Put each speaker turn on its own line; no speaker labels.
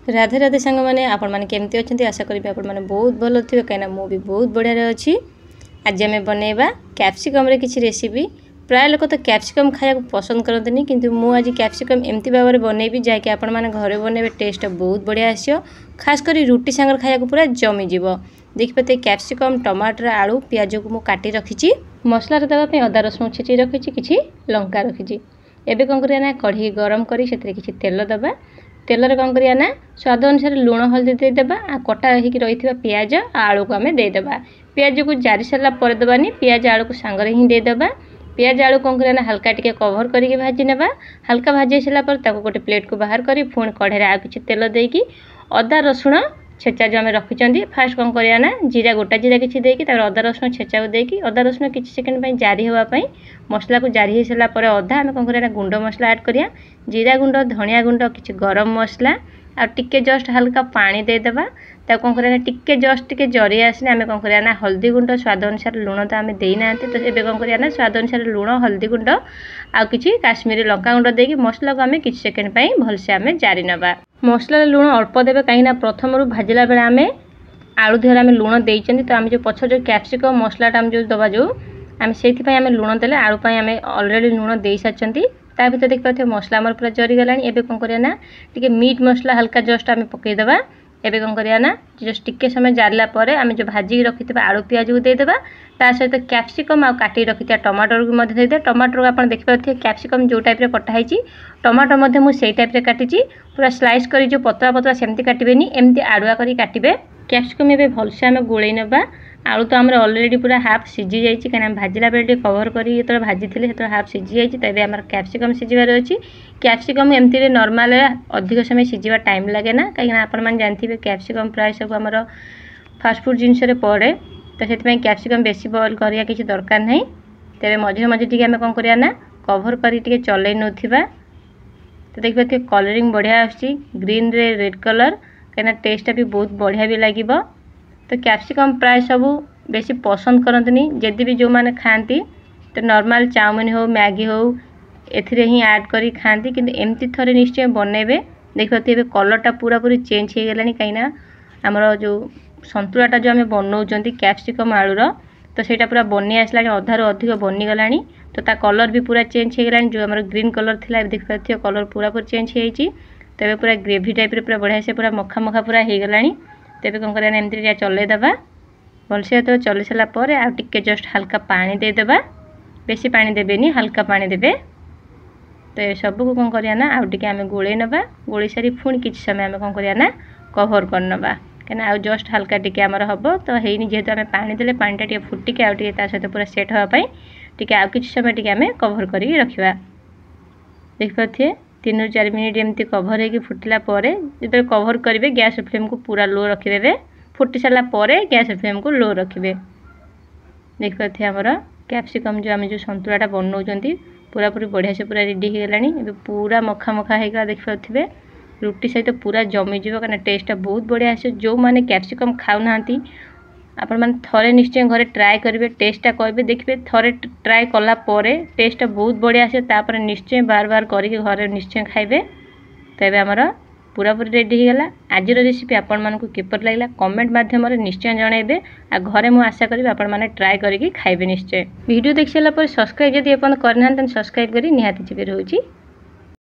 राधे राधे सांग मैंने आपण मैंने केमती अच्छे आशा करी आपण मैंने बहुत भल थे कहीं मु भी बहुत बढ़िया अच्छी। आज आम बनइबा कैप्सिकम किसी रेसिपी। प्राय लोक तो कैप्सिकम खाया पसंद करते किंतु मु आज कैप्सिकम एमती भाव में बनइबी जैकि आपण मैंने घरे बनइबे टेस्ट बहुत बढ़िया आसो। खास कर रुटी सांगर खाया पूरा जमीज। देखिए कैप्सिकम टमाटर आलू पियाज को मुझे काटी रखी मसला देवाई अदा रसुण छेची रखी किसी लंका रखी। एबे कौन करना कढ़ी गरम कर किसी तेल दबा तेलर कौन करना स्वाद अनुसार लुण हल्दी देदेबा आ कटा रही पियाज आलू को आम देदेबा। पियाज को जारी सारापर देवानी पियाज आलू को सांगरे ही देदेबा। पियाज आलू कौन करना हल्का टिके कवर करके भाजी नेबा। हल्का भाजी सारापर गोटे प्लेट को बाहर कर पुणी कढ़े आ कि तेल देकी अदा रसुण छेचा जो आम रखी फास्ट कौन करना जीरा गोटा जीरा किसी देकी अदा रसुण छेचा को देकी अदा रसुण किसी सेकेंड जारी होगापाई मसला को जारी हो सारापर अधा आम कौन करना गुंड मसला ऐड करिया जीरा गुंड धनिया गुंड किसी गरम मसला आ टिके जस्ट हल्का पानी देदेबा। कौन करना टिके जस्ट टिके जरी आसने आम कौन करना हल्दी गुंड स्वाद अनुसार लुण तो आम देना तो ये कौन करना स्वाद अनुसार लुण हल्दी गुंड आ कि काश्मीरी लंका गुंड देकी मसला को आम किसी सेकेंड भलसे आम जारी नवा। मसला लुण अल्प देवे कहीं प्रथम भाजिला बेले आम आलू देहर आम लुण देते तो आम जो पछ जो कैप्सिकम मसलाटा आम जो दबा जो आम से आम लुण देले आलू आम अलरेडी लुण दे सारी ता भर देख पाते मसला आम पूरा जरीगला। एवं कौन करना टी मीट मसला हल्का जस्ट आम पकईदेबा। एवं कौन करना जस्ट टिके समय जारला आम जो भाजिक रखी आलू पियाज को देदेबा ता सहित कैप्सिकम आ काटी रखी टमाटर को देदे। टमाटर को आप देखिए कैप्सिकम जो टाइप कटाई टमाटर मुझे टाइप काटी पूरा स्लाइस कर जो पतला पतला सेमती काटेनि एमती आड़ुआ कर काटे। कैप्सिकम एवं भलसे आम गोल नवा। आलू तो आम अलरेडी पूरा हाफ सीझी जाइए कहीं भाजिला बेले कवर कर भाजी थे हाफ सीझी जाइए तो आम कैप्सिकम सीझार अच्छी। कैप्सिकम एमती नॉर्मल अधिक समय सीझा टाइम लगे ना कहीं आपने जानते कैप्सिकम प्राय सब आम फास्टफुड जिनस पड़े तो से कैप्सिकम बेसी बॉयल करा किसी दरकार नहीं। तेरे मझे मझे टी आम कौन करना कवर कर चल नौथिबा तो देखिए कलरिंग बढ़िया आसी ग्रीन रे रेड कलर कहीं टेस्टा भी बहुत बढ़िया भी लगे। तो कैप्सिकम प्राय सब बेसी पसंद करते जदि भी जो मैंने खाती तो नॉर्मल चाउमिन हो मैगी हो एथिरे ही ऐड करी खाती किंतु एमती थरे निश्चय बनइबे। देखिए कलरटा पूरा पूरी चेंज हो गलानी कहीं आमर जो संतुलाटा जो आम बनाऊँ कैप्सिकम आलूर तो सेटा पूरा बनी आसला अधारू अधिक बनीगला तो ता कलर भी पूरा चेंज हो गलानी। जो आम ग्रीन कलर थी देखिए कलर पूरा पूरी चेंज हो तेरे पूरा ग्रेवी टाइप पूरा बढ़िया से पूरा मखा मखा पूरा हो गलानी। तेरे कौन करना एमती चलईदेबा भलसे तो चल सारापर आगे जस्ट हल्का पानी देदेबा बेसी पानी देवेनि हल्का पानी देवे। तो ये सब को कौन करना आगे आम गोल नवा गोली सारी पुणी किसी समय आम कौन करना कवर करनवा कहीं आउ जस्ट हल्का टिके आमर हम तो है जेहेतु आम पानी देले पानीटा टे फुटिके आगे सहित पूरा सेट होगापाई टी आउ कि समय टी आम कवर कर रखा। देखिए 3 ରୁ 4 मिनिट एमती कवर हो फुटिला जो कवर करेंगे गैस फ्लेम को पूरा लो रखिदे। फुटी सारापर गैस फ्लेम को लो रखिए। देखिए आमर कैप्सिकम जो आम जो संतुलाटा बनाऊँ पूरा पूरी बढ़िया से पूरा रेडी हो गलानी पूरा मखा मखा होगा देखिए रुटी सहित पूरा जमीज कहीं टेस्टा बहुत बढ़िया आस। जो मैंने कैप्सिकम खाऊना आपण मैंने थरे निश्चय घरे ट्राए करेंगे टेस्टा कहे देखिए थरे ट्राए कलापर टेस्टा बहुत बढ़िया आसे तापर निश्चय बार बार करके घरे निश्चय खाइबे। तो ये आमर पूरा पूरी रेडी हो गला। आज रेसिपी आपण मानकु किपर लागला कमेंट माध्यम निश्चय जनइबे आ घरे मु आशा करी आपण माने ट्राए करके खाइबे निश्चय। वीडियो देख सारा पर सब्सक्राइब जदि अपन करना सब्सक्राइब करी निहाती जिबे रहउची।